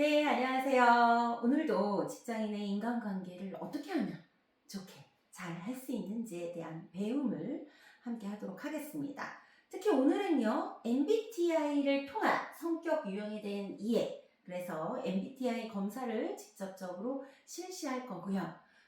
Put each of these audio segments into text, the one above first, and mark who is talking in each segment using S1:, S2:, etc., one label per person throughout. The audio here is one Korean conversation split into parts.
S1: 네, 안녕하세요. 오늘도 직장인의 인간관계를 어떻게 하면 좋게 잘 할 수 있는지에 대한 배움을 함께 하도록 하겠습니다. 특히 오늘은요, MBTI를 통한 성격 유형에 대한 이해, 그래서 MBTI 검사를 직접적으로 실시할 거고요.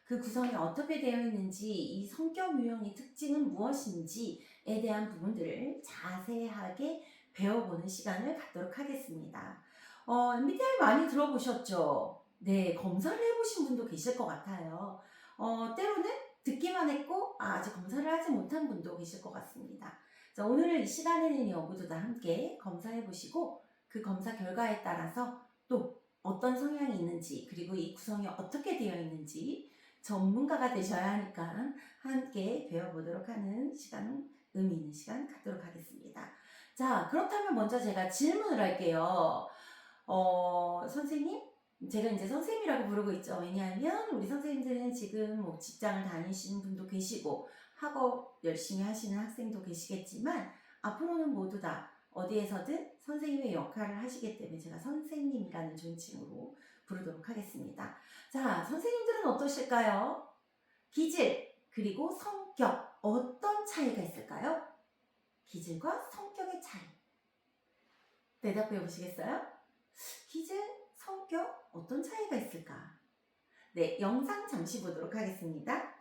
S1: 그 구성이 어떻게 되어 있는지, 이 성격 유형의 특징은 무엇인지에 대한 부분들을 자세하게 배워보는 시간을 갖도록 하겠습니다. MBTI 많이 들어보셨죠? 네, 검사를 해보신 분도 계실 것 같아요. 때로는 듣기만 했고, 아직 검사를 하지 못한 분도 계실 것 같습니다. 자, 오늘 이 시간에는요, 모두 다 함께 검사해보시고, 그 검사 결과에 따라서 또 어떤 성향이 있는지, 그리고 이 구성이 어떻게 되어 있는지 전문가가 되셔야 하니까 함께 배워보도록 하는 시간, 의미 있는 시간 갖도록 하겠습니다. 자, 그렇다면 먼저 제가 질문을 할게요. 선생님? 제가 이제 선생님이라고 부르고 있죠. 왜냐하면 우리 선생님들은 지금 뭐 직장을 다니시는 분도 계시고 학업 열심히 하시는 학생도 계시겠지만 앞으로는 모두 다 어디에서든 선생님의 역할을 하시기 때문에 제가 선생님이라는 존칭으로 부르도록 하겠습니다. 자, 선생님들은 어떠실까요? 기질, 그리고 성격, 어떤 차이가 있을까요? 기질과 성격의 차이. 대답해 보시겠어요? 기질, 성격, 어떤 차이가 있을까? 네, 영상 잠시 보도록 하겠습니다.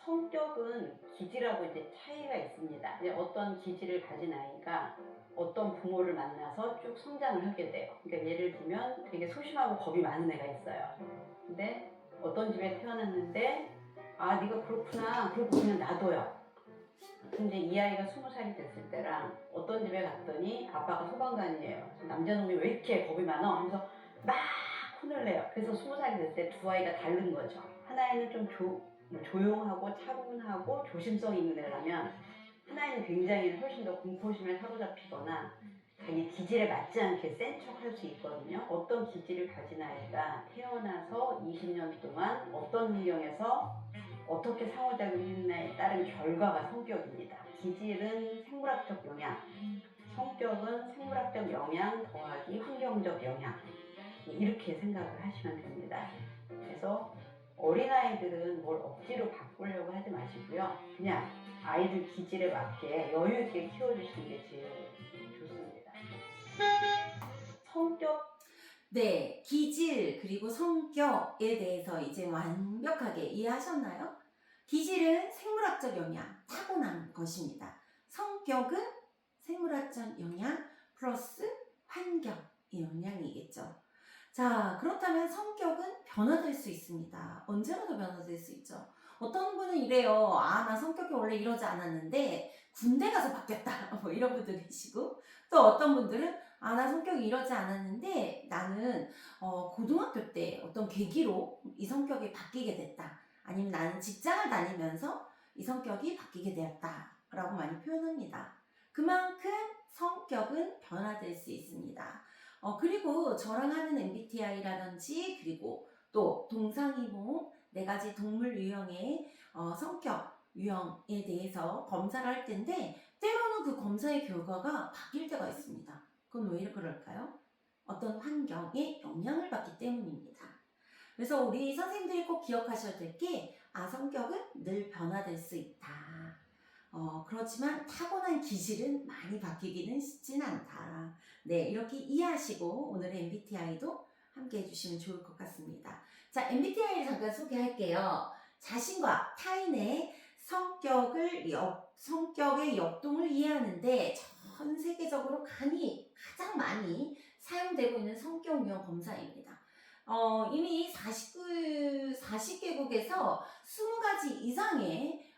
S2: 성격은 기질하고 이제 차이가 있습니다. 이제 어떤 기질을 가진 아이가 어떤 부모를 만나서 쭉 성장을 하게 돼요. 그러니까 예를 들면 되게 소심하고 겁이 많은 애가 있어요. 근데 어떤 집에 태어났는데 아 네가 그렇구나 그러고 그냥 놔둬요. 근데 이 아이가 20살이 됐을 때랑 어떤 집에 갔더니 아빠가 소방관이에요. 남자놈이 왜 이렇게 겁이 많아? 하면서 막 혼을 내요. 그래서 20살이 됐을 때 두 아이가 다른 거죠. 하나에는 좀 조용하고 차분하고 조심성 있는 애라면 하나에는 굉장히 훨씬 더 공포심에 사로잡히거나 자기 기질에 맞지 않게 센 척 할 수 있거든요. 어떤 기질을 가진 아이가 태어나서 20년 동안 어떤 환경에서 어떻게 상호작용했나에 따른 결과가 성격입니다. 기질은 생물학적 영향, 성격은 생물학적 영향 더하기 환경적 영향, 이렇게 생각을 하시면 됩니다. 그래서 어린아이들은 뭘 억지로 바꾸려고 하지 마시고요. 그냥 아이들 기질에 맞게 여유 있게 키워주시는 게 제일 좋습니다. 성격.
S1: 네, 기질 그리고 성격에 대해서 이제 완벽하게 이해하셨나요? 기질은 생물학적 영향, 타고난 것입니다. 성격은 생물학적 영향 플러스 환경의 영향이겠죠. 자, 그렇다면 성격은 변화될 수 있습니다. 언제라도 변화될 수 있죠. 어떤 분은 이래요. 아, 나 성격이 원래 이러지 않았는데 군대 가서 바뀌었다. 뭐 이런 분도 계시고, 또 어떤 분들은 아, 나 성격이 이러지 않았는데 나는 고등학교 때 어떤 계기로 이 성격이 바뀌게 됐다. 아니면 나는 직장을 다니면서 이 성격이 바뀌게 되었다. 라고 많이 표현합니다. 그만큼 성격은 변화될 수 있습니다. 그리고 저랑 하는 MBTI라든지 그리고 또 동상이몽 네 가지 동물 유형의 성격 유형에 대해서 검사를 할 텐데 때로는 그 검사의 결과가 바뀔 때가 있습니다. 그건 왜 그럴까요? 어떤 환경에 영향을 받기 때문입니다. 그래서 우리 선생님들이 꼭 기억하셔야 될 게, 성격은 늘 변화될 수 있다. 그렇지만 타고난 기질은 많이 바뀌기는 쉽진 않다. 네, 이렇게 이해하시고 오늘의 MBTI도 함께 해주시면 좋을 것 같습니다. 자, MBTI를 잠깐 소개할게요. 자신과 타인의 성격의 역동을 이해하는데 전 세계적으로 가장 많이 사용되고 있는 성격 유형 검사입니다. 이미 40개국에서 20가지 이상의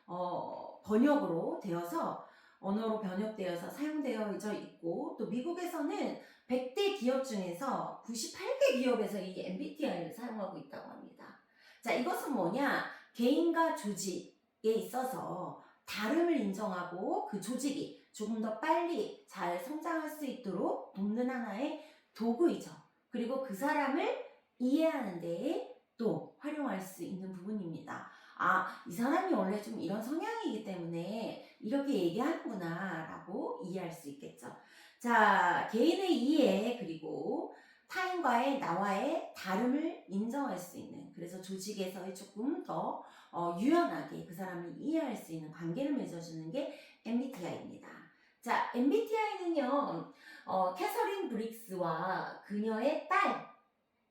S1: 번역으로 되어서 언어로 번역되어서 사용되어 있고, 또 미국에서는 100대 기업 중에서 98개 기업에서 이 MBTI를 사용하고 있다고 합니다. 자, 이것은 뭐냐? 개인과 조직에 있어서 다름을 인정하고 그 조직이 조금 더 빨리 잘 성장할 수 있도록 돕는 하나의 도구이죠. 그리고 그 사람을 이해하는 데에 또 활용할 수 있는 부분입니다. 아, 이 사람이 원래 좀 이런 성향이기 때문에 이렇게 얘기하는구나 라고 이해할 수 있겠죠. 자, 개인의 이해 그리고 타인과의 나와의 다름을 인정할 수 있는, 그래서 조직에서의 조금 더 유연하게 그 사람을 이해할 수 있는 관계를 맺어주는 게 MBTI입니다. 자, MBTI는요, 캐서린 브릭스와 그녀의 딸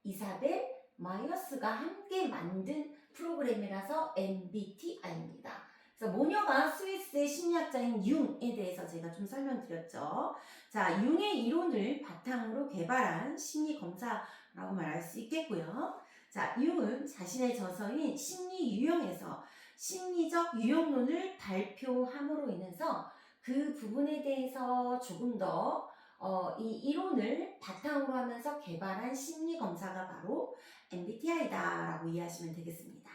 S1: 이사벨 마이어스가 함께 만든 프로그램이라서 MBTI입니다. 그래서 모녀가 스위스의 심리학자인 융에 대해서 제가 좀 설명드렸죠. 자, 융의 이론을 바탕으로 개발한 심리 검사라고 말할 수 있겠고요. 자, 융은 자신의 저서인 심리 유형에서 심리적 유형론을 발표함으로 인해서 그 부분에 대해서 조금 더 이 이론을 바탕으로 하면서 개발한 심리 검사가 바로 MBTI다라고 이해하시면 되겠습니다.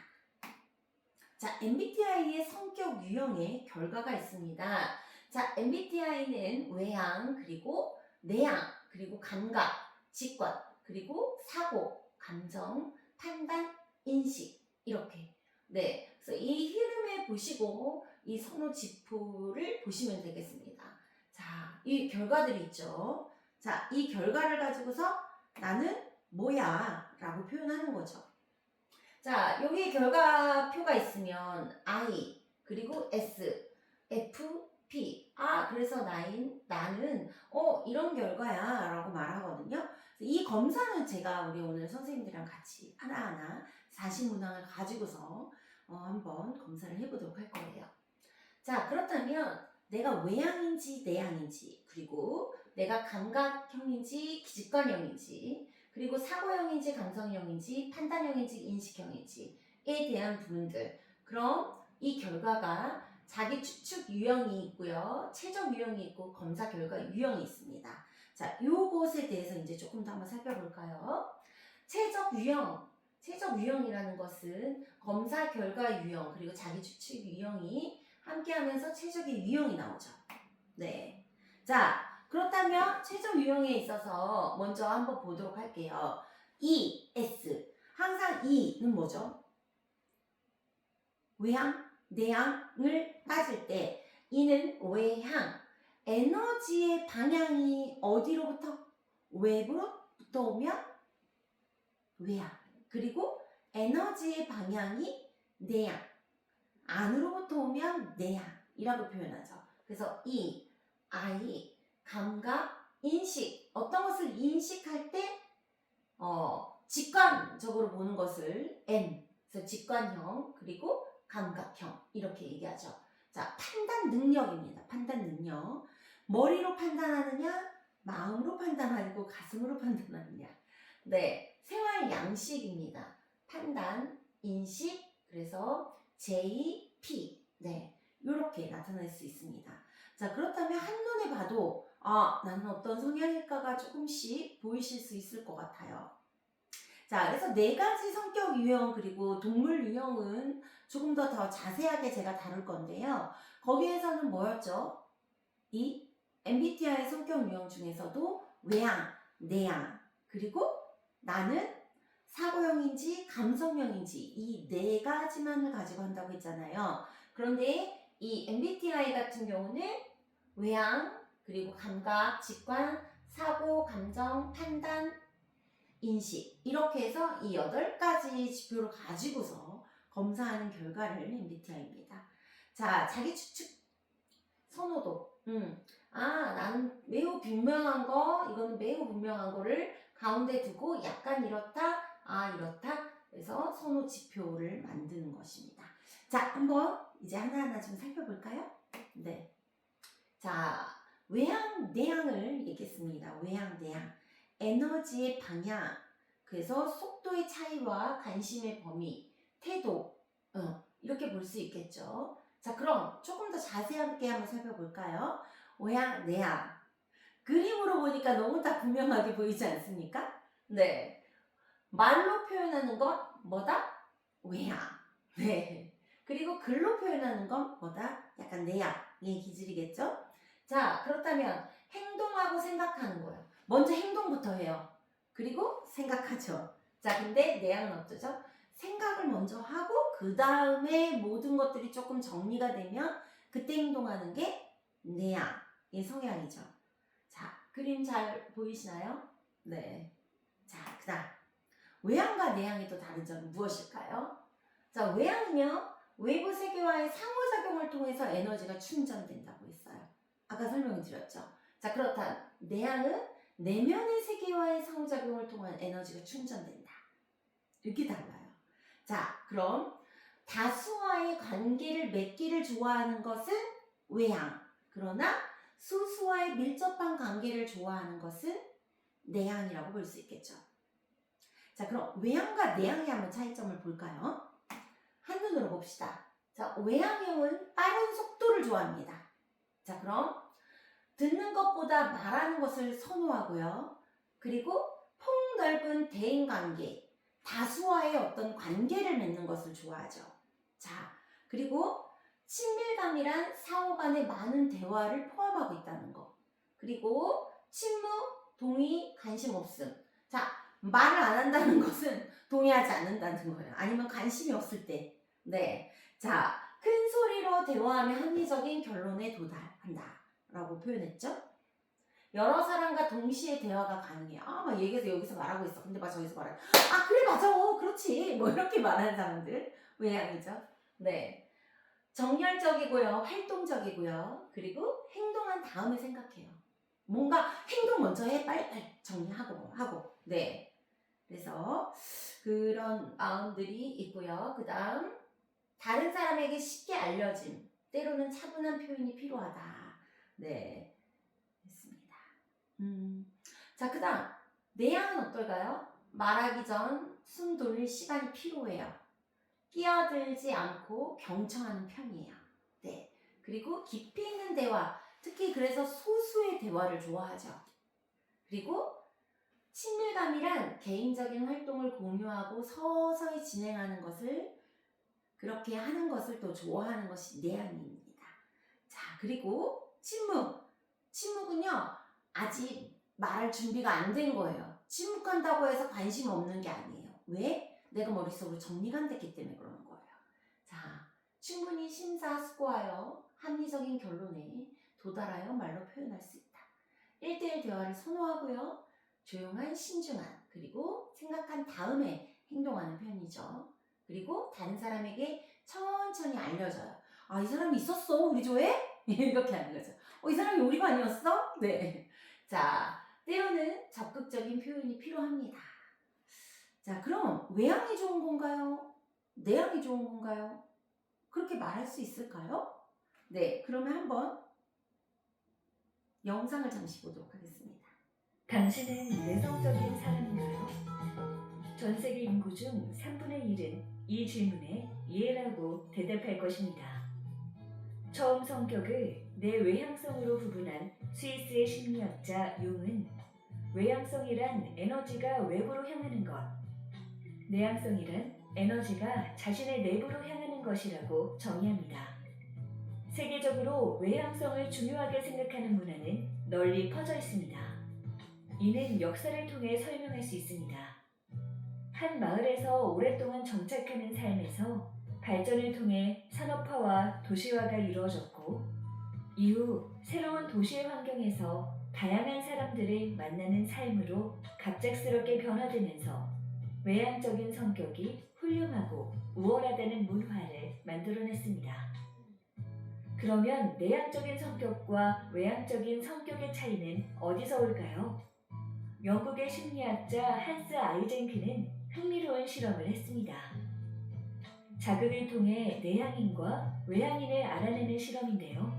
S1: 자, MBTI의 성격 유형의 결과가 있습니다. 자, MBTI는 외향, 그리고 내향, 그리고 감각, 직관, 그리고 사고, 감정, 판단, 인식 이렇게. 네, 그래서 이 흐름에 보시고 이 선호 지표를 보시면 되겠습니다. 자, 이 결과들이 있죠. 자, 이 결과를 가지고서 나는 뭐야? 라고 표현하는 거죠. 자, 여기 결과표가 있으면 I, 그리고 S, F, P. 그래서 나는 이런 결과야 라고 말하거든요. 이 검사는 제가 우리 오늘 선생님들이랑 같이 하나하나 40문항을 가지고서 한번 검사를 해보도록 할 거예요. 자, 그렇다면 내가 외향인지 내향인지, 그리고 내가 감각형인지 직관형인지, 그리고 사고형인지 감성형인지 판단형인지 인식형인지에 대한 부분들, 그럼 이 결과가 자기 추측 유형이 있고요, 최적 유형이 있고 검사 결과 유형이 있습니다. 자, 요것에 대해서 이제 조금 더 한번 살펴볼까요? 최적 유형이라는 것은 검사 결과 유형 그리고 자기 추측 유형이 함께하면서 최적의 유형이 나오죠. 네. 자, 그렇다면 최적 유형에 있어서 먼저 한번 보도록 할게요. E, S. 항상 E는 뭐죠? 외향, 내향을 따질 때 E는 외향. 에너지의 방향이 어디로부터? 외부로부터 오면 외향. 그리고 에너지의 방향이 내향. 안으로부터 오면 내향이라고 표현하죠. 그래서 E, I, 감각, 인식. 어떤 것을 인식할 때 직관적으로 보는 것을 M. 그래서 직관형 그리고 감각형 이렇게 얘기하죠. 자, 판단 능력입니다. 판단 능력. 머리로 판단하느냐, 마음으로 판단하고 가슴으로 판단하느냐. 네, 생활 양식입니다. 판단, 인식, 그래서 J, P. 네, 이렇게 나타날 수 있습니다. 자, 그렇다면 한눈에 봐도 나는 어떤 성향일까가 조금씩 보이실 수 있을 것 같아요. 자, 그래서 4가지 성격 유형 그리고 동물 유형은 조금 더 자세하게 제가 다룰 건데요. 거기에서는 뭐였죠? 이 MBTI 성격 유형 중에서도 외향, 내향, 그리고 나는 사고형인지 감성형인지 이 4가지만을 가지고 한다고 했잖아요. 그런데 이 MBTI 같은 경우는 외향, 그리고 감각, 직관, 사고, 감정, 판단, 인식 이렇게 해서 이 8가지 지표를 가지고서 검사하는 결과를 MBTI입니다. 자, 자기 추측 선호도. 나는 매우 분명한 거, 이거는 매우 분명한 거를 가운데 두고 약간 이렇다, 이렇다. 그래서 선호 지표를 만드는 것입니다. 자, 한번 이제 하나하나 좀 살펴볼까요? 네. 자, 외향, 내향을 얘기했습니다. 외향, 내향. 에너지의 방향, 그래서 속도의 차이와 관심의 범위, 태도, 이렇게 볼 수 있겠죠. 자, 그럼 조금 더 자세하게 한번 살펴볼까요? 외향, 내향. 그림으로 보니까 너무 다 분명하게 보이지 않습니까? 네. 말로 표현하는 건 뭐다? 외향. 네. 그리고 글로 표현하는 건 뭐다? 약간 내향의 기질이겠죠? 자, 그렇다면 행동하고 생각하는 거예요. 먼저 행동부터 해요. 그리고 생각하죠. 자, 근데 내향은 어쩌죠? 생각을 먼저 하고 그 다음에 모든 것들이 조금 정리가 되면 그때 행동하는 게 내향의 성향이죠. 자, 그림 잘 보이시나요? 네. 자, 그 다음 외향과 내향의 또 다른 점은 무엇일까요? 자, 외향은요, 외부 세계와의 상호작용을 통해서 에너지가 충전된다고 했어요. 아까 설명을 드렸죠. 자, 그렇다. 내향은 내면의 세계와의 상호작용을 통한 에너지가 충전된다. 이렇게 달라요. 자, 그럼 다수와의 관계를 맺기를 좋아하는 것은 외향. 그러나 소수와의 밀접한 관계를 좋아하는 것은 내향이라고 볼 수 있겠죠. 자, 그럼 외향과 내향의 한번 차이점을 볼까요? 한눈으로 봅시다. 자, 외향형은 빠른 속도를 좋아합니다. 자, 그럼 듣는 것보다 말하는 것을 선호하고요. 그리고 폭넓은 대인관계, 다수와의 어떤 관계를 맺는 것을 좋아하죠. 자, 그리고 친밀감이란 상호 간의 많은 대화를 포함하고 있다는 거. 그리고 침묵, 동의, 관심 없음. 자, 말을 안 한다는 것은 동의하지 않는다는 거예요. 아니면 관심이 없을 때. 네. 자, 큰 소리로 대화하며 합리적인 결론에 도달한다. 라고 표현했죠. 여러 사람과 동시에 대화가 가능해요. 아, 막 얘기해서 여기서 말하고 있어. 근데 막 저기서 말해. 아, 그래, 맞아. 그렇지. 뭐 이렇게 말하는 사람들. 외향이죠. 네. 정열적이고요. 활동적이고요. 그리고 행동한 다음에 생각해요. 뭔가 행동 먼저 해. 빨리빨리 정리하고. 네. 그래서 그런 마음들이 있고요. 그 다음 다른 사람에게 쉽게 알려짐. 때로는 차분한 표현이 필요하다. 네. 됐습니다. 자, 그 다음 내향은 어떨까요? 말하기 전 숨 돌릴 시간이 필요해요. 끼어들지 않고 경청하는 편이에요. 네. 그리고 깊이 있는 대화, 특히 그래서 소수의 대화를 좋아하죠. 그리고 친밀감이란 개인적인 활동을 공유하고 서서히 진행하는 것을 그렇게 하는 것을 또 좋아하는 것이 내향입니다. 자, 그리고 침묵은요, 아직 말할 준비가 안 된 거예요. 침묵한다고 해서 관심 없는 게 아니에요. 왜? 내가 머릿속으로 정리가 안 됐기 때문에 그러는 거예요. 자, 충분히 심사숙고하여 합리적인 결론에 도달하여 말로 표현할 수 있다. 1대1 대화를 선호하고요. 조용한 신중한, 그리고 생각한 다음에 행동하는 편이죠. 그리고 다른 사람에게 천천히 알려줘요. 아, 이 사람이 있었어, 우리 조에? 이렇게 하는 거죠. 이 사람이 우리 반이었어? 네. 자, 때로는 적극적인 표현이 필요합니다. 자, 그럼 외향이 좋은 건가요? 내향이 좋은 건가요? 그렇게 말할 수 있을까요? 네, 그러면 한번 영상을 잠시 보도록 하겠습니다.
S3: 당신은 내성적인 사람인가요? 전 세계 인구 중 3분의 1은 이 질문에 예라고 대답할 것입니다. 처음 성격을 내 외향성으로 구분한 스위스의 심리학자 융은 외향성이란 에너지가 외부로 향하는 것, 내향성이란 에너지가 자신의 내부로 향하는 것이라고 정의합니다. 세계적으로 외향성을 중요하게 생각하는 문화는 널리 퍼져 있습니다. 이는 역사를 통해 설명할 수 있습니다. 한 마을에서 오랫동안 정착하는 삶에서 발전을 통해 산업화와 도시화가 이루어졌고, 이후 새로운 도시의 환경에서 다양한 사람들을 만나는 삶으로 갑작스럽게 변화되면서 외향적인 성격이 훌륭하고 우월하다는 문화를 만들어냈습니다. 그러면 내향적인 성격과 외향적인 성격의 차이는 어디서 올까요? 영국의 심리학자 한스 아이젠크는 흥미로운 실험을 했습니다. 자극을 통해 내향인과 외향인을 알아내는 실험인데요.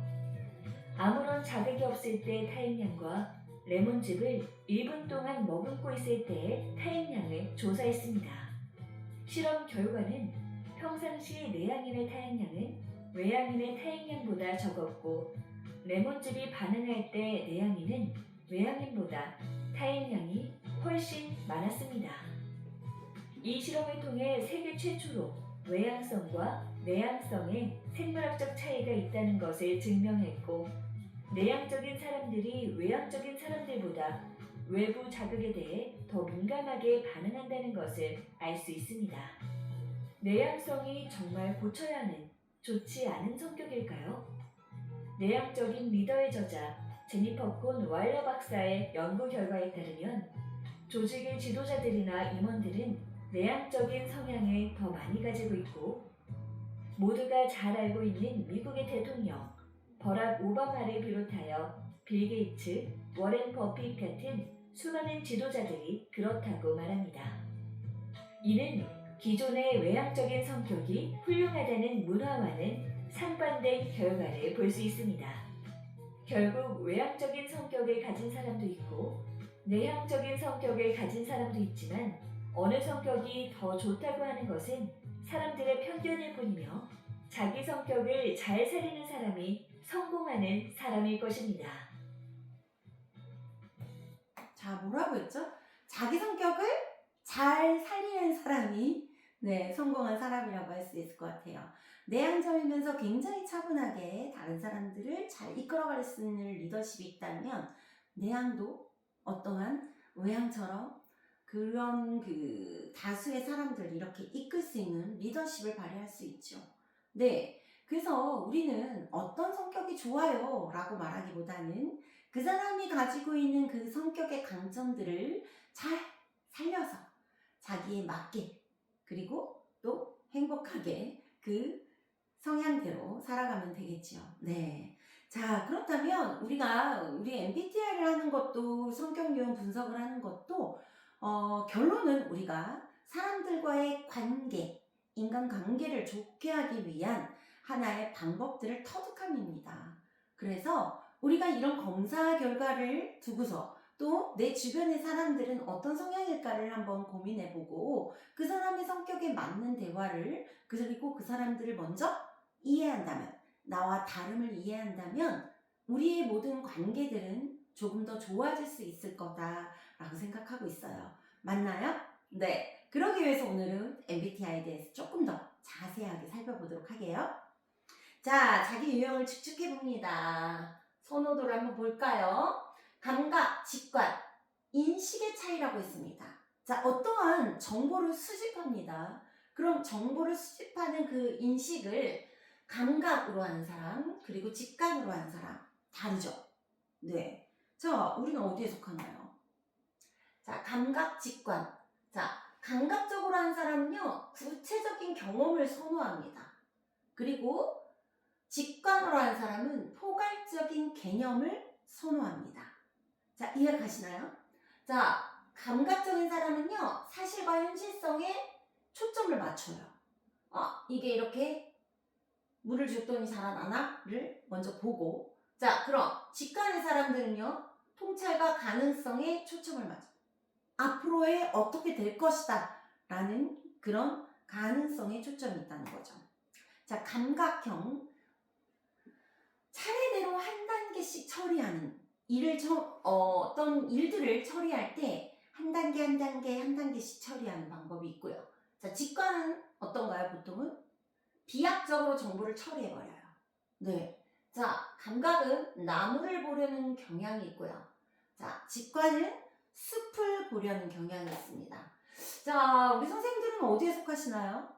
S3: 아무런 자극이 없을 때 타임량과 레몬즙을 1분 동안 머금고 있을 때의 타임량을 조사했습니다. 실험 결과는 평상시 내향인의 타임량은 외향인의 타임량보다 적었고, 레몬즙이 반응할 때 내향인은 외향인보다 타임량이 훨씬 많았습니다. 이 실험을 통해 세계 최초로 외향성과 내향성의 생물학적 차이가 있다는 것을 증명했고, 내향적인 사람들이 외향적인 사람들보다 외부 자극에 대해 더 민감하게 반응한다는 것을 알 수 있습니다. 내향성이 정말 고쳐야 하는 좋지 않은 성격일까요? 내향적인 리더의 저자 제니퍼 콘 와일러 박사의 연구 결과에 따르면 조직의 지도자들이나 임원들은 내향적인 성향을 더 많이 가지고 있고, 모두가 잘 알고 있는 미국의 대통령 버락 오바마를 비롯하여 빌 게이츠, 워렌 버핏 같은 수많은 지도자들이 그렇다고 말합니다. 이는 기존의 외향적인 성격이 훌륭하다는 문화와는 상반된 결과를 볼 수 있습니다. 결국 외향적인 성격을 가진 사람도 있고 내향적인 성격을 가진 사람도 있지만, 어느 성격이 더 좋다고 하는 것은 사람들의 편견일 뿐이며 자기 성격을 잘 살리는 사람이 성공하는 사람일 것입니다.
S1: 자, 뭐라고 했죠? 자기 성격을 잘 살리는 사람이 성공한 사람이라고 할 수 있을 것 같아요. 내향적이면서 굉장히 차분하게 다른 사람들을 잘 이끌어갈 수 있는 리더십이 있다면, 내향도 어떠한 외향처럼 그런 다수의 사람들을 이렇게 이끌 수 있는 리더십을 발휘할 수 있죠. 네. 그래서 우리는 어떤 성격이 좋아요 라고 말하기보다는 그 사람이 가지고 있는 그 성격의 강점들을 잘 살려서 자기에 맞게, 그리고 또 행복하게 그 성향대로 살아가면 되겠죠. 네. 자, 그렇다면 우리 MBTI를 하는 것도, 성격 유형 분석을 하는 것도 결론은 우리가 사람들과의 관계, 인간관계를 좋게 하기 위한 하나의 방법들을 터득함입니다. 그래서 우리가 이런 검사 결과를 두고서 또 내 주변의 사람들은 어떤 성향일까를 한번 고민해보고, 그 사람의 성격에 맞는 대화를, 그리고 그 사람들을 먼저 이해한다면, 나와 다름을 이해한다면 우리의 모든 관계들은 조금 더 좋아질 수 있을 거다라고 생각하고 있어요. 맞나요? 네. 그러기 위해서 오늘은 MBTI에 대해서 조금 더 자세하게 살펴보도록 하게요. 자, 자기 유형을 추측해봅니다. 선호도를 한번 볼까요? 감각, 직관, 인식의 차이라고 했습니다. 자, 어떠한 정보를 수집합니다. 그럼 정보를 수집하는 그 인식을 감각으로 하는 사람, 그리고 직관으로 하는 사람, 다르죠? 네. 자, 우리는 어디에 속하나요? 자, 감각, 직관. 자, 감각적으로 하는 사람은요, 구체적인 경험을 선호합니다. 그리고 직관으로 하는 사람은 포괄적인 개념을 선호합니다. 자, 이해 가시나요? 자, 감각적인 사람은요, 사실과 현실성에 초점을 맞춰요. 이게 이렇게 물을 줬더니 자라나나?를 먼저 보고, 자, 그럼 직관의 사람들은요, 통찰과 가능성에 초점을 맞춰요. 앞으로의 어떻게 될 것이다 라는 그런 가능성에 초점이 있다는 거죠. 자, 감각형, 차례대로 한 단계씩 처리하는 어떤 일들을 처리할 때 한 단계 한 단계 한 단계씩 처리하는 방법이 있고요. 자, 직관은 어떤가요? 보통은 비약적으로 정보를 처리해버려요. 네. 자, 감각은 나무를 보려는 경향이 있고요. 자, 직관은 숲을 보려는 경향이 있습니다. 자, 우리 선생님들은 어디에 속하시나요?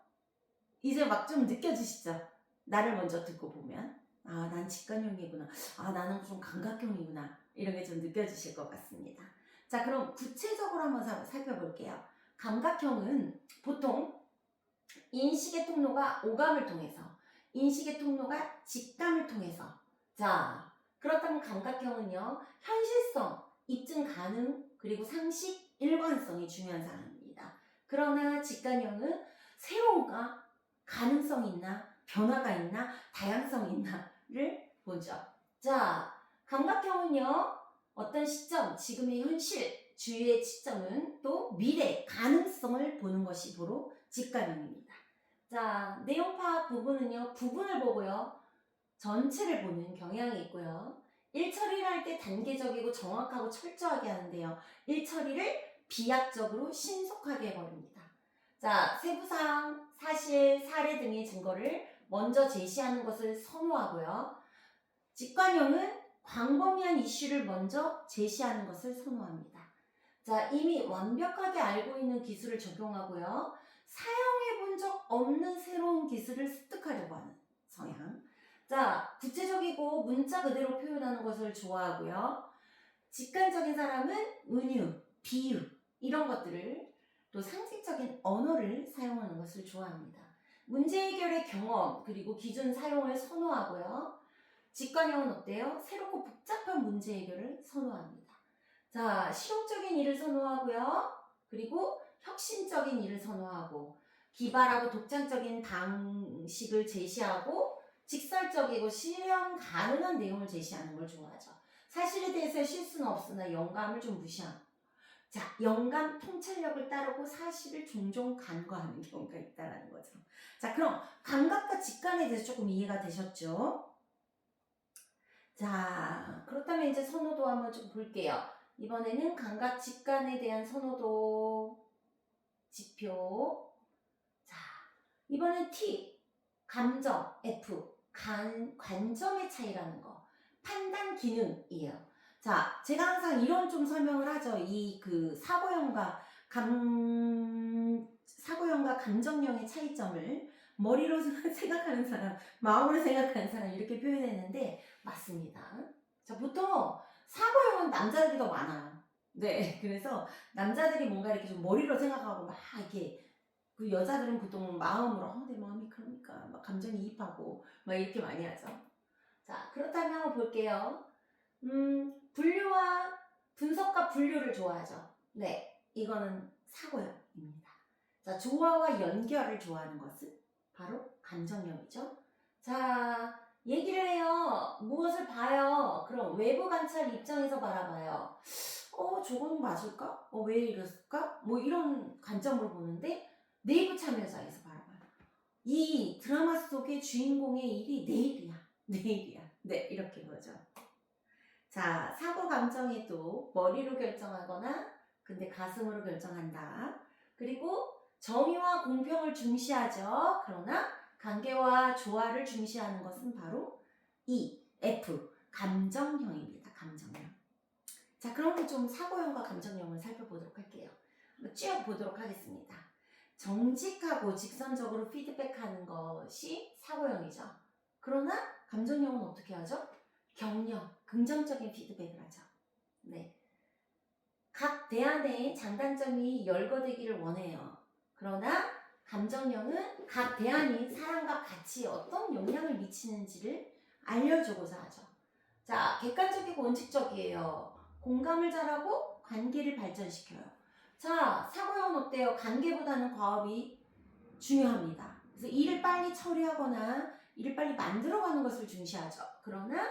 S1: 이제 막 좀 느껴지시죠? 나를 먼저 듣고 보면, 난 직관형이구나. 나는 좀 감각형이구나. 이런 게 좀 느껴지실 것 같습니다. 자, 그럼 구체적으로 한번 살펴볼게요. 감각형은 보통 인식의 통로가 오감을 통해서, 인식의 통로가 직감을 통해서. 자, 그렇다면 감각형은요, 현실성, 입증 가능, 그리고 상식, 일관성이 중요한 사람입니다. 그러나 직관형은 새로움과 가능성이 있나, 변화가 있나, 다양성이 있나를 보죠. 자, 감각형은요, 어떤 시점, 지금의 현실, 주위의 시점은 또 미래, 가능성을 보는 것이 바로 직관형입니다. 자, 내용 파악 부분은요, 부분을 보고요, 전체를 보는 경향이 있고요. 일 처리를 할 때 단계적이고 정확하고 철저하게 하는데요, 일 처리를 비약적으로 신속하게 해버립니다. 자, 세부사항, 사실, 사례 등의 증거를 먼저 제시하는 것을 선호하고요. 직관형은 광범위한 이슈를 먼저 제시하는 것을 선호합니다. 자, 이미 완벽하게 알고 있는 기술을 적용하고요. 사용해 본 적 없는 새로운 기술을 습득하려고 하는 성향. 자, 구체적이고 문자 그대로 표현하는 것을 좋아하고요. 직관적인 사람은 은유, 비유, 이런 것들을 또 상징적인 언어를 사용하는 것을 좋아합니다. 문제 해결의 경험 그리고 기준 사용을 선호하고요. 직관형은 어때요? 새롭고 복잡한 문제 해결을 선호합니다. 자, 실용적인 일을 선호하고요. 그리고 혁신적인 일을 선호하고 기발하고 독창적인 방식을 제시하고 직설적이고 실현 가능한 내용을 제시하는 걸 좋아하죠. 사실에 대해서 실수는 없으나 영감을 좀 무시하고 자, 영감 통찰력을 따르고 사실을 종종 간과하는 경우가 있다는 거죠. 자, 그럼 감각과 직관에 대해서 조금 이해가 되셨죠? 자, 그렇다면 이제 선호도 한번 좀 볼게요. 이번에는 감각 직관에 대한 선호도 지표. 자, 이번엔 T, 감정, F, 관점의 차이라는 거. 판단 기능이에요. 자, 제가 항상 이런 좀 설명을 하죠. 이 그 사고형과 감정형의 차이점을 머리로 생각하는 사람, 마음으로 생각하는 사람 이렇게 표현했는데 맞습니다. 자, 보통 사고형은 남자들이 더 많아요. 네, 그래서 남자들이 뭔가 이렇게 좀 머리로 생각하고 막 이렇게 그 여자들은 보통 마음으로 내 마음이 그러니까 막 감정이입하고 막 이렇게 많이 하죠. 자, 그렇다면 한번 볼게요. 분류와 분석과 분류를 좋아하죠. 네, 이거는 사고형입니다. 자, 조화와 연결을 좋아하는 것은 바로 감정형이죠. 자, 얘기를 해요. 무엇을 봐요? 그럼 외부 관찰 입장에서 바라봐요. 저건 맞을까? 왜 이랬을까? 뭐 이런 관점으로 보는데 내부 참여자에서 바라봐요. 이 드라마 속의 주인공의 일이 내일이야. 네, 이렇게 보죠. 자, 사고 감정에도 머리로 결정하거나 근데 가슴으로 결정한다. 그리고 정의와 공평을 중시하죠. 그러나 관계와 조화를 중시하는 것은 바로 E, F, 감정형입니다. 감정형. 자, 그러면 좀 사고형과 감정형을 살펴보도록 할게요. 한번 쭉 보도록 하겠습니다. 정직하고 직선적으로 피드백하는 것이 사고형이죠. 그러나 감정형은 어떻게 하죠? 격려, 긍정적인 피드백을 하죠. 네. 각 대안의 장단점이 열거되기를 원해요. 그러나 감정형은 각 대안이 사람과 같이 어떤 영향을 미치는지를 알려주고자 하죠. 자, 객관적이고 원칙적이에요. 공감을 잘하고 관계를 발전시켜요. 자, 사고형은 어때요? 관계보다는 과업이 중요합니다. 그래서 일을 빨리 처리하거나 일을 빨리 만들어가는 것을 중시하죠. 그러나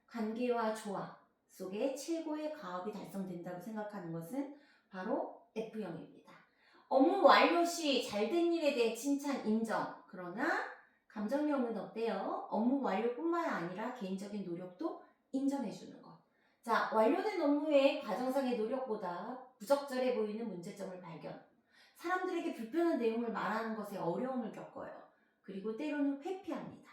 S1: 관계와 조화 속에 최고의 과업이 달성된다고 생각하는 것은 바로 F형입니다. 업무 완료 시 잘된 일에 대해 칭찬, 인정. 그러나 감정형은 어때요? 업무 완료뿐만 아니라 개인적인 노력도 인정해주는 것. 자, 완료된 업무의 과정상의 노력보다 부적절해 보이는 문제점을 발견. 사람들에게 불편한 내용을 말하는 것에 어려움을 겪어요. 그리고 때로는 회피합니다.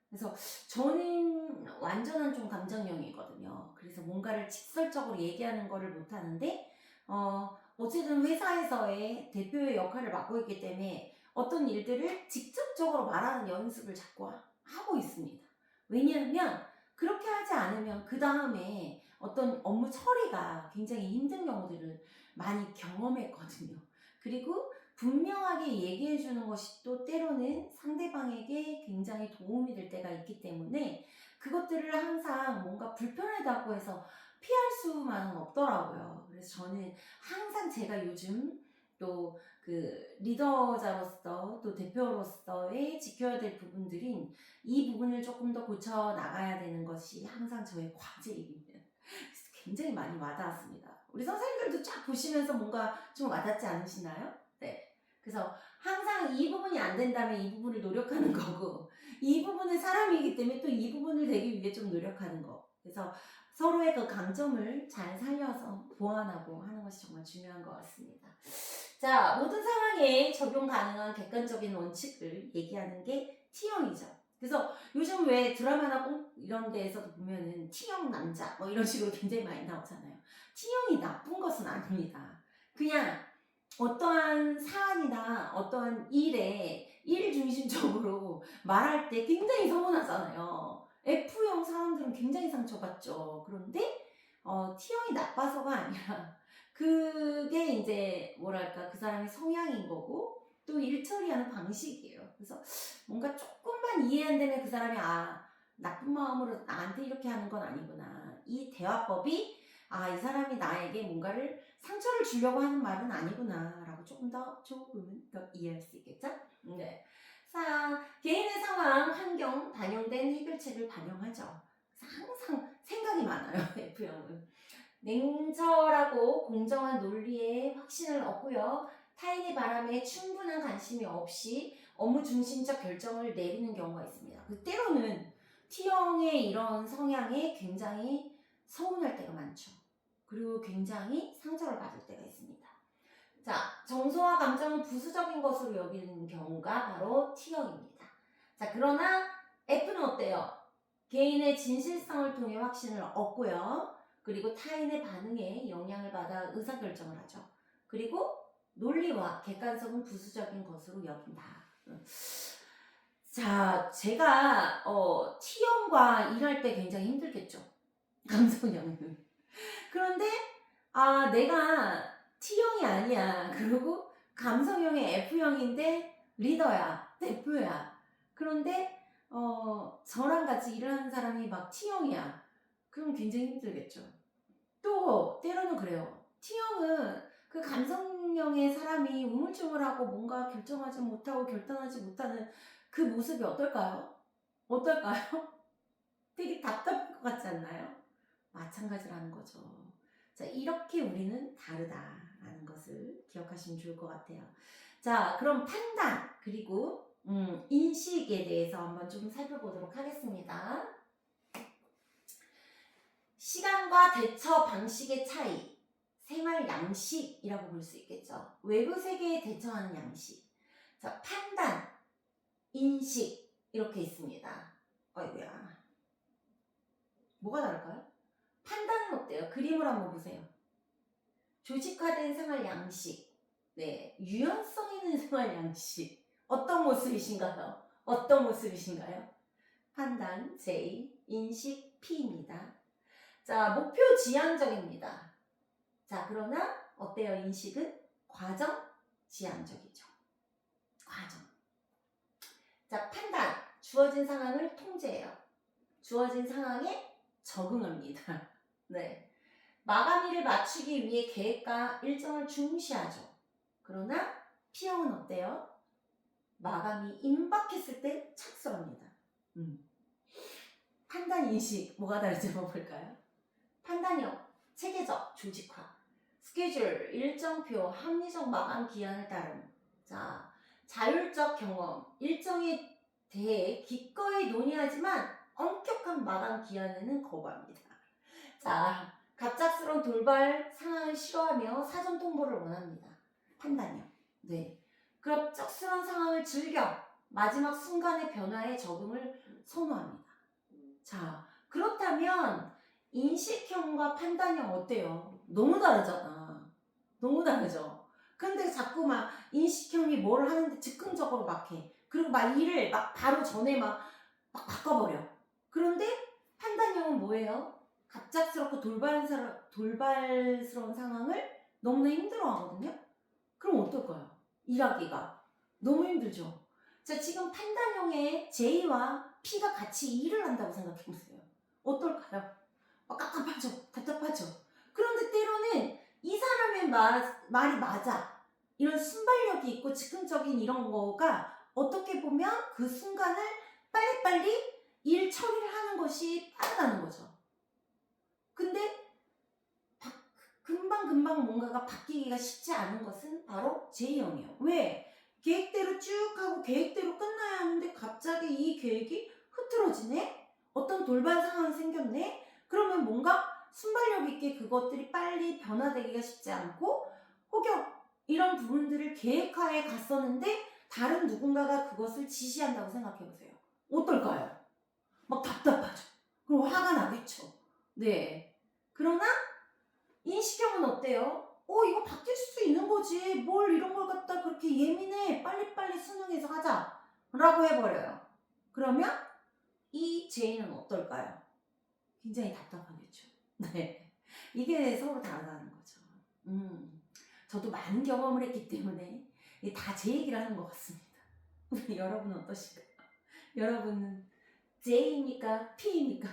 S1: 그래서 저는 완전한 좀 감정형이거든요. 그래서 뭔가를 직설적으로 얘기하는 거를 못하는데 어쨌든 회사에서의 대표의 역할을 맡고 있기 때문에 어떤 일들을 직접적으로 말하는 연습을 자꾸 하고 있습니다. 왜냐하면 그렇게 하지 않으면 그 다음에 어떤 업무 처리가 굉장히 힘든 경우들을 많이 경험했거든요. 그리고 분명하게 얘기해 주는 것이 또 때로는 상대방에게 굉장히 도움이 될 때가 있기 때문에 그것들을 항상 뭔가 불편하다고 해서 피할 수만은 없더라고요. 그래서 저는 항상 제가 요즘 또 그 리더자로서 또 대표로서의 지켜야 될 부분들인 이 부분을 조금 더 고쳐 나가야 되는 것이 항상 저의 과제입니다. 굉장히 많이 와닿았습니다. 우리 선생님들도 쫙 보시면서 뭔가 좀 와닿지 않으시나요? 네. 그래서 항상 이 부분이 안 된다면 이 부분을 노력하는 거고 이 부분은 사람이기 때문에 또 이 부분을 되기 위해 좀 노력하는 거. 그래서 서로의 그 강점을 잘 살려서 보완하고 하는 것이 정말 중요한 것 같습니다. 자, 모든 상황에 적용 가능한 객관적인 원칙을 얘기하는 게 T형이죠. 그래서 요즘 왜 드라마나 이런 데에서도 보면은 T형 남자 뭐 이런 식으로 굉장히 많이 나오잖아요. T형이 나쁜 것은 아닙니다. 그냥 어떠한 사안이나 어떠한 일 중심적으로 말할 때 굉장히 서운하잖아요. F형 사람들은 굉장히 상처받죠. 그런데 T형이 나빠서가 아니라 그게 이제 뭐랄까 그 사람의 성향인 거고 또 일 처리하는 방식이에요. 그래서 뭔가 조금만 이해 안 되면 그 사람이 나쁜 마음으로 나한테 이렇게 하는 건 아니구나. 이 대화법이 이 사람이 나에게 뭔가를 상처를 주려고 하는 말은 아니구나 라고 조금 더 이해할 수 있겠죠? 네. 자, 개인의 상황, 환경, 반영된 해결책을 반영하죠. 그래서 항상 생각이 많아요. F형은. 냉철하고 공정한 논리에 확신을 얻고요. 타인의 바람에 충분한 관심이 없이 업무 중심적 결정을 내리는 경우가 있습니다. 때로는 T형의 이런 성향에 굉장히 서운할 때가 많죠. 그리고 굉장히 상처를 받을 때가 있습니다. 자, 정서와 감정은 부수적인 것으로 여기는 경우가 바로 T형입니다. 자, 그러나 F는 어때요? 개인의 진실성을 통해 확신을 얻고요. 그리고 타인의 반응에 영향을 받아 의사결정을 하죠. 그리고 논리와 객관성은 부수적인 것으로 여긴다. 자, 제가 T형과 일할 때 굉장히 힘들겠죠. 감성형은. 그런데 내가 T형이 아니야. 그리고 감성형의 F형인데 리더야, 대표야. 그런데 저랑 같이 일을 하는 사람이 막 T형이야. 그럼 굉장히 힘들겠죠. 또 때로는 그래요. T형은 그 감성형의 사람이 우물쭈물하고 뭔가 결정하지 못하고 결단하지 못하는 그 모습이 어떨까요? 어떨까요? 되게 답답할 것 같지 않나요? 마찬가지라는 거죠. 자, 이렇게 우리는 다르다라는 것을 기억하시면 좋을 것 같아요. 자, 그럼 판단 그리고 인식에 대해서 한번 좀 살펴보도록 하겠습니다. 시간과 대처 방식의 차이, 생활 양식이라고 볼 수 있겠죠. 외부 세계에 대처하는 양식. 자, 판단, 인식 이렇게 있습니다. 어이구야. 뭐가 다를까요? 판단은 어때요? 그림을 한번 보세요. 조직화된 생활 양식, 네, 유연성 있는 생활 양식. 어떤 모습이신가요? 어떤 모습이신가요? 판단 J, 인식 P입니다. 자, 목표 지향적입니다. 자, 그러나 어때요? 인식은 과정 지향적이죠. 과정. 자, 판단. 주어진 상황을 통제해요. 주어진 상황에 적응합니다. 네. 마감일을 맞추기 위해 계획과 일정을 중시하죠. 그러나 P형은 어때요? 마감이 임박했을 때 착수합니다. 판단 인식 뭐가 다른지 한번 볼까요? 판단형, 체계적, 조직화, 스케줄, 일정표, 합리적 마감 기한을 따름. 자, 자율적 경험, 일정에 대해 기꺼이 논의하지만 엄격한 마감 기한에는 거부합니다. 자, 갑작스러운 돌발 상황을 싫어하며 사전 통보를 원합니다. 판단형. 네. 갑작스러운 상황을 즐겨 마지막 순간의 변화에 적응을 선호합니다. 자, 그렇다면 인식형과 판단형 어때요? 너무 다르잖아. 너무 다르죠? 근데 자꾸 막 인식형이 뭘 하는데 즉흥적으로 막 해. 그리고 막 일을 막 바로 전에 막 바꿔버려. 그런데 판단형은 뭐예요? 갑작스럽고 돌발스러운 상황을 너무나 힘들어 하거든요? 그럼 어떨까요? 일하기가. 너무 힘들죠? 자, 지금 판단형의 J와 P가 같이 일을 한다고 생각해보세요. 어떨까요? 깝깝하죠? 답답하죠? 그런데 때로는 이 사람의 말이 맞아. 이런 순발력이 있고 즉흥적인 이런 거가 어떻게 보면 그 순간을 빨리빨리 일 처리를 하는 것이 빠르다는 거죠. 근데 금방금방 뭔가가 바뀌기가 쉽지 않은 것은 바로 J형이에요. 왜? 계획대로 쭉 하고 계획대로 끝나야 하는데 갑자기 이 계획이 흐트러지네? 어떤 돌발 상황이 생겼네? 그러면 뭔가 순발력 있게 그것들이 빨리 변화되기가 쉽지 않고 혹여 이런 부분들을 계획하에 갔었는데 다른 누군가가 그것을 지시한다고 생각해보세요. 어떨까요? 막 답답하죠. 그리고 화가 나겠죠. 네. 그러나 인식형은 어때요? 이거 바뀔 수 있는 거지. 뭘 이런 걸 갖다 그렇게 예민해. 빨리빨리 수능해서 하자. 라고 해버려요. 그러면 이 J는 어떨까요? 굉장히 답답하겠죠. 네. 이게 서로 다르다는 거죠. 저도 많은 경험을 했기 때문에 이게 다 제 얘기를 하는 것 같습니다. 우리 여러분은 어떠실까요? 여러분은 J입니까? P입니까?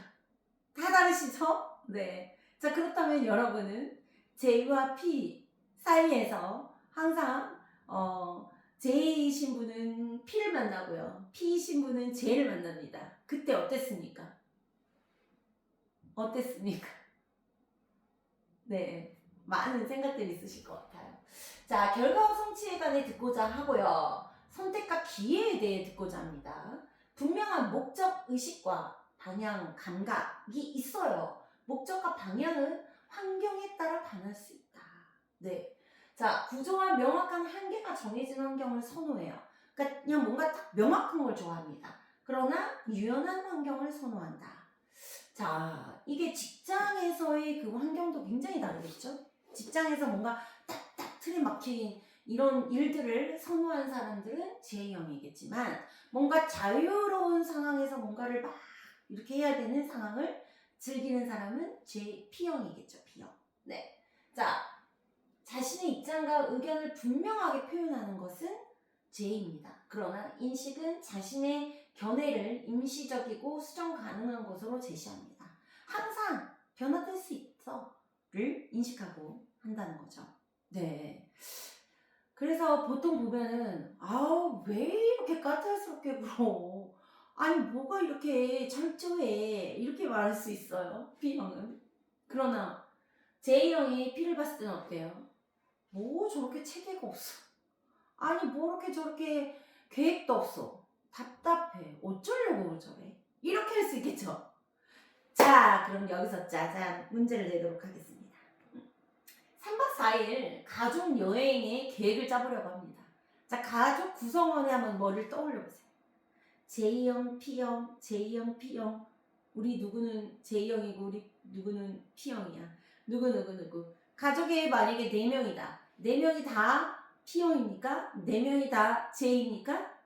S1: 다 다르시죠? 네. 자, 그렇다면 여러분은 J와 P 사이에서 항상 J이신 분은 P를 만나고요. P이신 분은 J를 만납니다. 그때 어땠습니까? 어땠습니까? 네. 많은 생각들이 있으실 것 같아요. 자, 결과와 성취에 관해 듣고자 하고요. 선택과 기회에 대해 듣고자 합니다. 분명한 목적 의식과 방향, 감각이 있어요. 목적과 방향은 환경에 따라 변할 수 있다. 네. 자, 구조와 명확한 한계가 정해진 환경을 선호해요. 그러니까 그냥 뭔가 딱 명확한 걸 좋아합니다. 그러나 유연한 환경을 선호한다. 자, 이게 직장에서의 그 환경도 굉장히 다르겠죠? 직장에서 뭔가 딱딱 틀에 막힌 이런 일들을 선호한 사람들은 J형이겠지만 뭔가 자유로운 상황에서 뭔가를 막 이렇게 해야 되는 상황을 즐기는 사람은 P형이겠죠. P형. 네. 자, 자신의 입장과 의견을 분명하게 표현하는 것은 J입니다. 그러나 인식은 자신의 견해를 임시적이고 수정 가능한 것으로 제시합니다. 항상 변화될 수 있어를 인식하고 한다는 거죠. 네. 그래서 보통 보면은 아우 왜 이렇게 까탈스럽게 굴어? 아니 뭐가 이렇게 철저해? 이렇게 말할 수 있어요. B형은. 그러나 J형이 P를 봤을 때는 어때요? 뭐 저렇게 체계가 없어. 아니 뭐 이렇게 저렇게 계획도 없어. 답답해. 어쩌려고 저래? 이렇게 할 수 있겠죠? 자, 그럼 여기서 짜잔 문제를 내도록 하겠습니다. 3박 4일 가족 여행의 계획을 짜보려고 합니다. 자, 가족 구성원에 한번 뭐를 떠올려 보세요. J형, P형, J형, P형. 우리 누구는 J형이고 우리 누구는 P형이야. 누구. 가족에 만약에 4명이다. 4명이 다 P형입니까? 4명이 다 J입니까?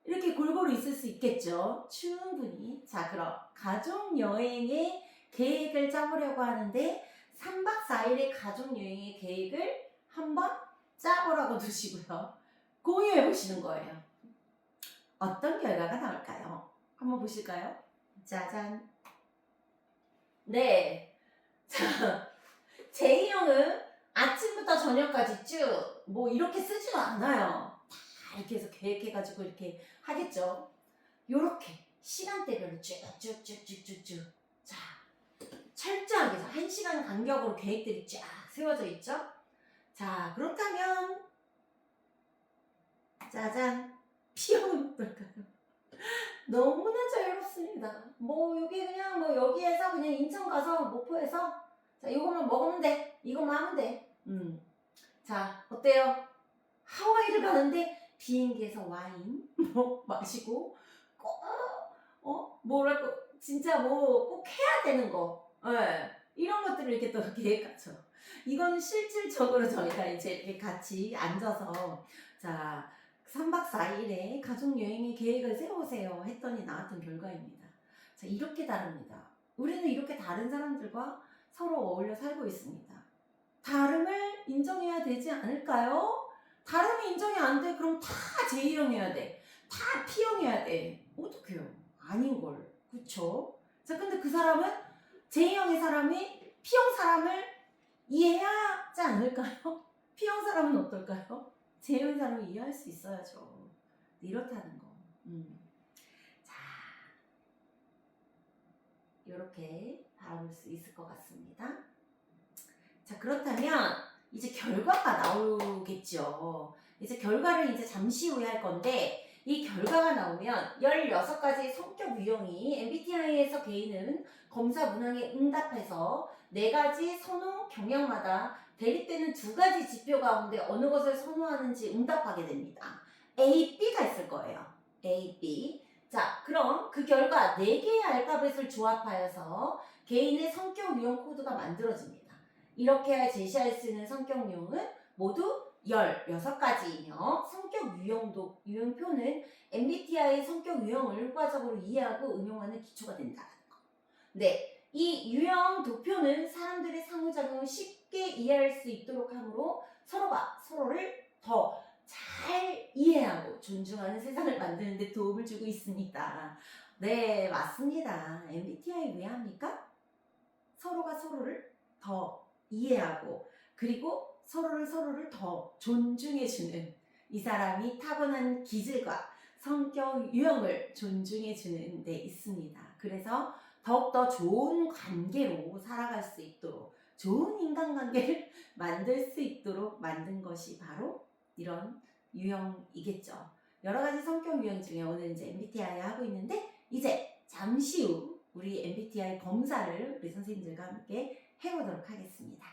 S1: 이렇게 골고루 있을 수 있겠죠. 충분히. 자, 그럼 가족 여행의 계획을 짜보려고 하는데 3박 4일의 가족 여행의 계획을 한번 짜보라고 두시고요. 공유해 보시는 거예요. 어떤 결과가 나올까요? 한번 보실까요? 짜잔. 네. 자, J형은 아침부터 저녁까지 쭉 뭐 이렇게 쓰지도 않아요. 다 이렇게 해서 계획해가지고 이렇게 하겠죠. 요렇게 시간대별로 쭉쭉쭉쭉쭉쭉. 자, 철저하게 1시간 간격으로 계획들이 쫙 세워져 있죠. 자, 그렇다면 짜잔. P형은 어떨까요? 너무나 자유롭습니다. 뭐 여기 그냥 뭐 여기에서 그냥 인천 가서 목포에서 자 이것만 먹으면 돼. 이것만 하면 돼. 자 어때요? 하와이를 가는데 비행기에서 와인 뭐 마시고 꼭 뭐랄까 진짜 뭐 꼭 해야 되는 거 이런 것들을 이렇게 또 계획하죠. 이거는 실질적으로 저희가 이제 이렇게 같이 앉아서 자 3박 4일의 가족여행의 계획을 세워보세요 했더니 나왔던 결과입니다. 자, 이렇게 다릅니다. 우리는 이렇게 다른 사람들과 서로 어울려 살고 있습니다. 다름을 인정해야 되지 않을까요? 다름이 인정이 안 돼? 그럼 다 J형이어야 돼. 다 P형이어야 돼. 어떡해요? 아닌걸. 그쵸? 자, 근데 그 사람은 J형의 사람이 P형 사람을 이해해야 하지 않을까요? P형 사람은 어떨까요? J형 사람을 이해할 수 있어야죠. 이렇다는 거. 자, 이렇게 바라볼 수 있을 것 같습니다. 자, 그렇다면 이제 결과가 나오겠죠. 이제 결과를 이제 잠시 후에 할 건데 이 결과가 나오면 16가지 성격 유형이 MBTI에서 개인은 검사 문항에 응답해서 4가지 선호 경향마다 대립되는 2가지 지표 가운데 어느 것을 선호하는지 응답하게 됩니다. A, B가 있을 거예요. A, B. 자, 그럼 그 결과 4개의 알파벳을 조합하여서 개인의 성격 유형 코드가 만들어집니다. 이렇게 제시할 수 있는 성격 유형은 모두 16가지이며 성격 유형표는 MBTI 성격 유형을 효과적으로 이해하고 응용하는 기초가 된다는 거. 네, 이 유형 도표는 사람들의 상호작용을 쉽게 이해할 수 있도록 함으로 서로가 서로를 더 잘 이해하고 존중하는 세상을 만드는 데 도움을 주고 있습니다. 네, 맞습니다. MBTI 왜 합니까? 서로가 서로를 더 이해하고 그리고 서로를 더 존중해주는 이 사람이 타고난 기질과 성격 유형을 존중해주는 데 있습니다. 그래서 더욱더 좋은 관계로 살아갈 수 있도록 좋은 인간관계를 만들 수 있도록 만든 것이 바로 이런 유형이겠죠. 여러 가지 성격 유형 중에 오늘 이제 MBTI 하고 있는데 이제 잠시 후 우리 MBTI 검사를 우리 선생님들과 함께 해보도록 하겠습니다.